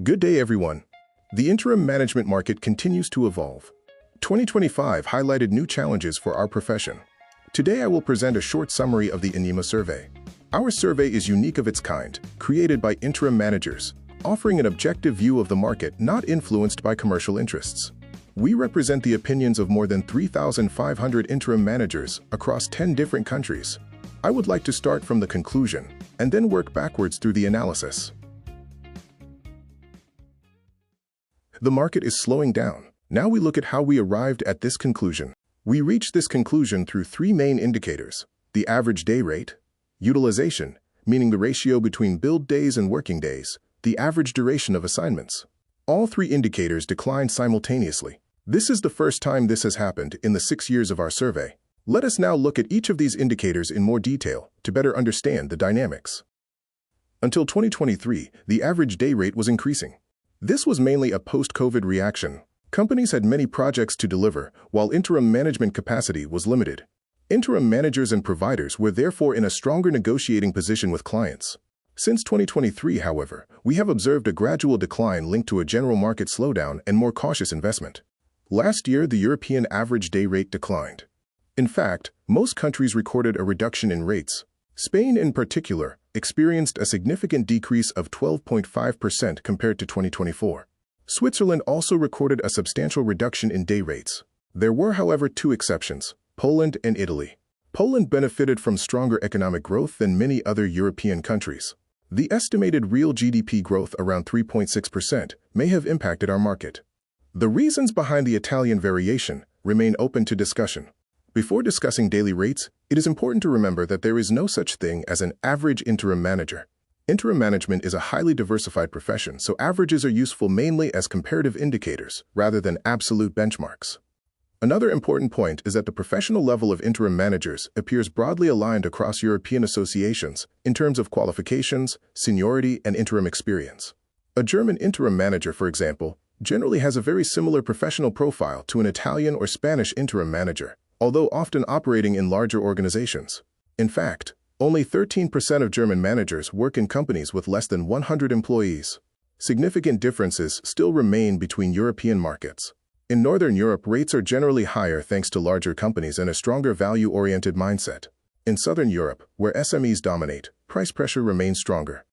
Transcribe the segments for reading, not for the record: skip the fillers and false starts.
Good day, everyone. The interim management market continues to evolve. 2025 highlighted new challenges for our profession. Today, I will present a short summary of the INIMA survey. Our survey is unique of its kind, created by interim managers, offering an objective view of the market not influenced by commercial interests. We represent the opinions of more than 3,500 interim managers across 10 different countries. I would like to start from the conclusion and then work backwards through the analysis. The market is slowing down. Now we look at how we arrived at this conclusion. We reached this conclusion through three main indicators: the average day rate, utilization, meaning the ratio between billed days and working days, the average duration of assignments. All three indicators declined simultaneously. This is the first time this has happened in the 6 years of our survey. Let us now look at each of these indicators in more detail to better understand the dynamics. Until 2023, the average day rate was increasing. This was mainly a post-COVID reaction. Companies had many projects to deliver, while interim management capacity was limited. Interim managers and providers were therefore in a stronger negotiating position with clients. Since 2023, however, we have observed a gradual decline linked to a general market slowdown and more cautious investment. Last year, the European average day rate declined. In fact, most countries recorded a reduction in rates. Spain, in particular, experienced a significant decrease of 12.5% compared to 2024. Switzerland also recorded a substantial reduction in day rates. There were, however, two exceptions: Poland and Italy. Poland benefited from stronger economic growth than many other European countries. The estimated real GDP growth around 3.6% may have impacted our market. The reasons behind the Italian variation remain open to discussion. Before discussing daily rates, it is important to remember that there is no such thing as an average interim manager. Interim management is a highly diversified profession, so averages are useful mainly as comparative indicators rather than absolute benchmarks. Another important point is that the professional level of interim managers appears broadly aligned across European associations in terms of qualifications, seniority, and interim experience. A German interim manager, for example, generally has a very similar professional profile to an Italian or Spanish interim manager, although often operating in larger organizations. In fact, only 13% of German managers work in companies with less than 100 employees. Significant differences still remain between European markets. In Northern Europe, rates are generally higher thanks to larger companies and a stronger value-oriented mindset. In Southern Europe, where SMEs dominate, price pressure remains stronger.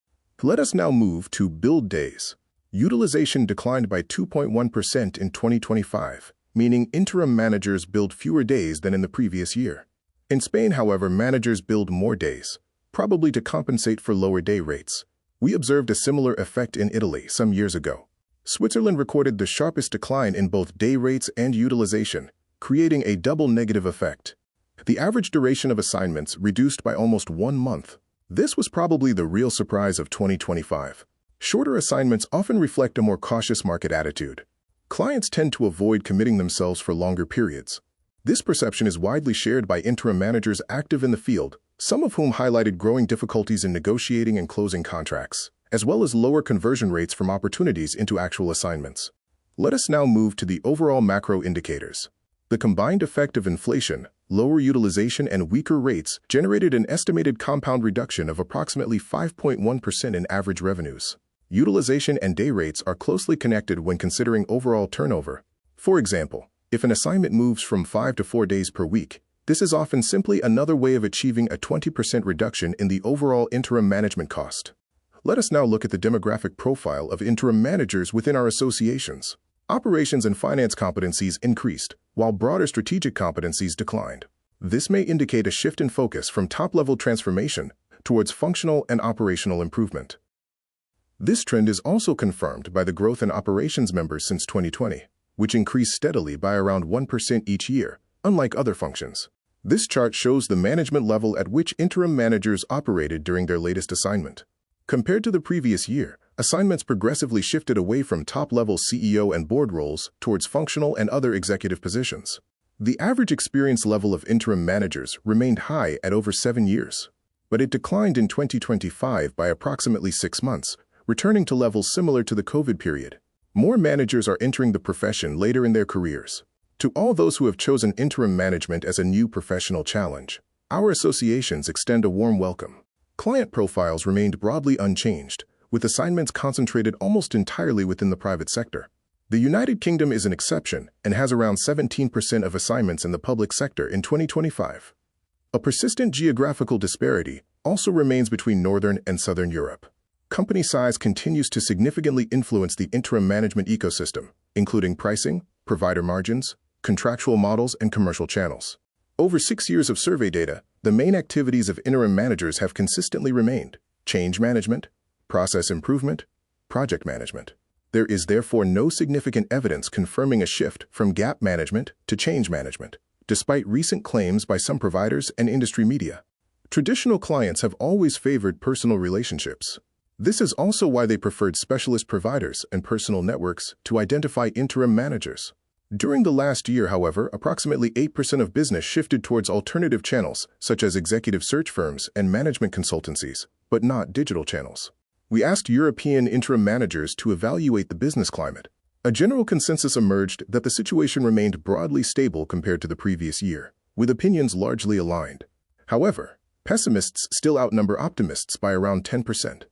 Let us now move to billed days. Utilization declined by 2.1% in 2025, meaning interim managers billed fewer days than in the previous year. In Spain, however, managers billed more days, probably to compensate for lower day rates. We observed a similar effect in Italy some years ago. Switzerland recorded the sharpest decline in both day rates and utilization, creating a double negative effect. The average duration of assignments reduced by almost 1 month. This was probably the real surprise of 2025. Shorter assignments often reflect a more cautious market attitude. Clients tend to avoid committing themselves for longer periods. This perception is widely shared by interim managers active in the field, some of whom highlighted growing difficulties in negotiating and closing contracts, as well as lower conversion rates from opportunities into actual assignments. Let us now move to the overall macro indicators. The combined effect of inflation, lower utilization, and weaker rates generated an estimated compound reduction of approximately 5.1% in average revenues. Utilization and day rates are closely connected when considering overall turnover. For example, if an assignment moves from 5 to 4 days per week, this is often simply another way of achieving a 20% reduction in the overall interim management cost. Let us now look at the demographic profile of interim managers within our associations. Operations and finance competencies increased, while broader strategic competencies declined. This may indicate a shift in focus from top-level transformation towards functional and operational improvement. This trend is also confirmed by the growth in operations members since 2020, which increased steadily by around 1% each year, unlike other functions. This chart shows the management level at which interim managers operated during their latest assignment. Compared to the previous year, assignments progressively shifted away from top-level CEO and board roles towards functional and other executive positions. The average experience level of interim managers remained high at over 7 years, but it declined in 2025 by approximately 6 months, returning to levels similar to the COVID period. More managers are entering the profession later in their careers. To all those who have chosen interim management as a new professional challenge, our associations extend a warm welcome. Client profiles remained broadly unchanged, with assignments concentrated almost entirely within the private sector. The United Kingdom is an exception and has around 17% of assignments in the public sector in 2025. A persistent geographical disparity also remains between Northern and Southern Europe. Company size continues to significantly influence the interim management ecosystem, including pricing, provider margins, contractual models, and commercial channels. Over 6 years of survey data, the main activities of interim managers have consistently remained change management, process improvement, project management. There is therefore no significant evidence confirming a shift from gap management to change management, despite recent claims by some providers and industry media. Traditional clients have always favored personal relationships. This is also why they preferred specialist providers and personal networks to identify interim managers. During the last year, however, approximately 8% of business shifted towards alternative channels, such as executive search firms and management consultancies, but not digital channels. We asked European interim managers to evaluate the business climate. A general consensus emerged that the situation remained broadly stable compared to the previous year, with opinions largely aligned. However, pessimists still outnumber optimists by around 10%.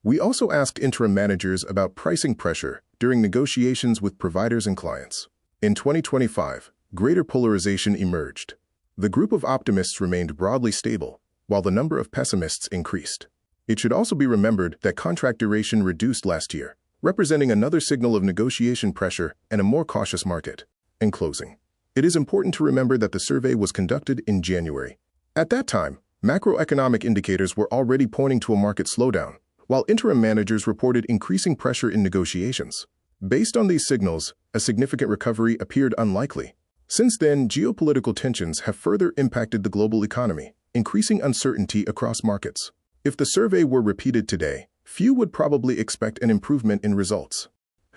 We also asked interim managers about pricing pressure during negotiations with providers and clients. In 2025, greater polarization emerged. The group of optimists remained broadly stable, while the number of pessimists increased. It should also be remembered that contract duration reduced last year, representing another signal of negotiation pressure and a more cautious market. In closing, it is important to remember that the survey was conducted in January. At that time, macroeconomic indicators were already pointing to a market slowdown, while interim managers reported increasing pressure in negotiations. Based on these signals, a significant recovery appeared unlikely. Since then, geopolitical tensions have further impacted the global economy, increasing uncertainty across markets. If the survey were repeated today, few would probably expect an improvement in results.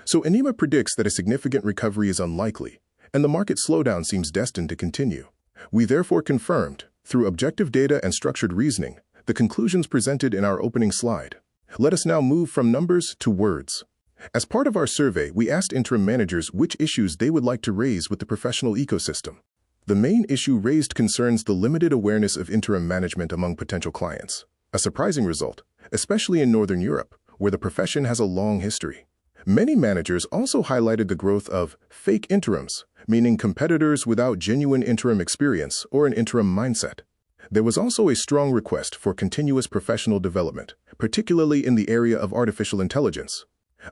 So INIMA predicts that a significant recovery is unlikely, and the market slowdown seems destined to continue. We therefore confirmed, through objective data and structured reasoning, the conclusions presented in our opening slide. Let us now move from numbers to words. As part of our survey, we asked interim managers which issues they would like to raise with the professional ecosystem. The main issue raised concerns the limited awareness of interim management among potential clients, a surprising result, especially in Northern Europe, where the profession has a long history. Many managers also highlighted the growth of fake interims, meaning competitors without genuine interim experience or an interim mindset. There was also a strong request for continuous professional development, particularly in the area of artificial intelligence.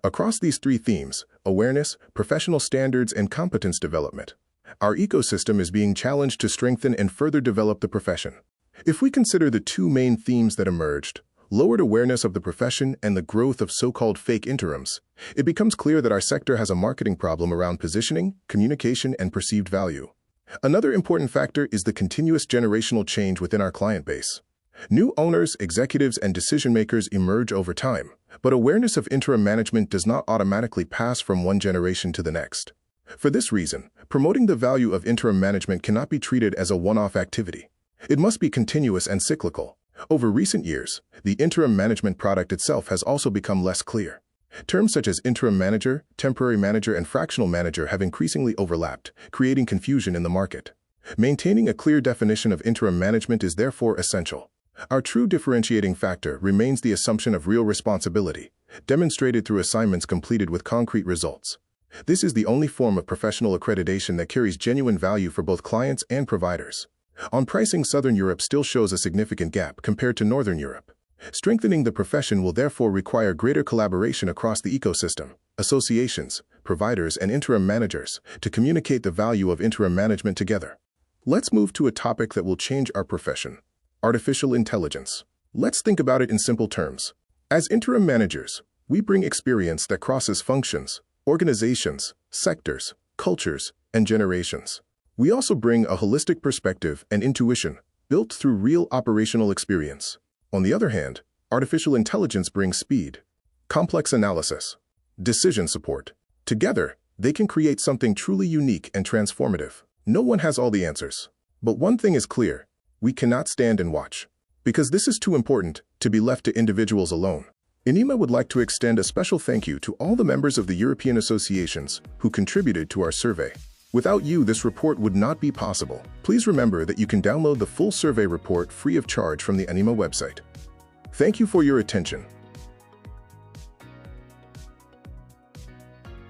Across these three themes, awareness, professional standards, and competence development, our ecosystem is being challenged to strengthen and further develop the profession. If we consider the two main themes that emerged, lowered awareness of the profession and the growth of so-called fake interims, it becomes clear that our sector has a marketing problem around positioning, communication, and perceived value. Another important factor is the continuous generational change within our client base. New owners, executives, and decision-makers emerge over time, but awareness of interim management does not automatically pass from one generation to the next. For this reason, promoting the value of interim management cannot be treated as a one-off activity. It must be continuous and cyclical. Over recent years, the interim management product itself has also become less clear. Terms such as interim manager, temporary manager, and fractional manager have increasingly overlapped, creating confusion in the market. Maintaining a clear definition of interim management is therefore essential. Our true differentiating factor remains the assumption of real responsibility, demonstrated through assignments completed with concrete results. This is the only form of professional accreditation that carries genuine value for both clients and providers. On pricing, Southern Europe still shows a significant gap compared to Northern Europe. Strengthening the profession will therefore require greater collaboration across the ecosystem, associations, providers, and interim managers to communicate the value of interim management together. Let's move to a topic that will change our profession: artificial intelligence. Let's think about it in simple terms. As interim managers, we bring experience that crosses functions, organizations, sectors, cultures, and generations. We also bring a holistic perspective and intuition built through real operational experience. On the other hand, artificial intelligence brings speed, complex analysis, decision support. Together, they can create something truly unique and transformative. No one has all the answers. But one thing is clear: we cannot stand and watch, because this is too important to be left to individuals alone. INIMA would like to extend a special thank you to all the members of the European associations who contributed to our survey. Without you, this report would not be possible. Please remember that you can download the full survey report free of charge from the INIMA website. Thank you for your attention.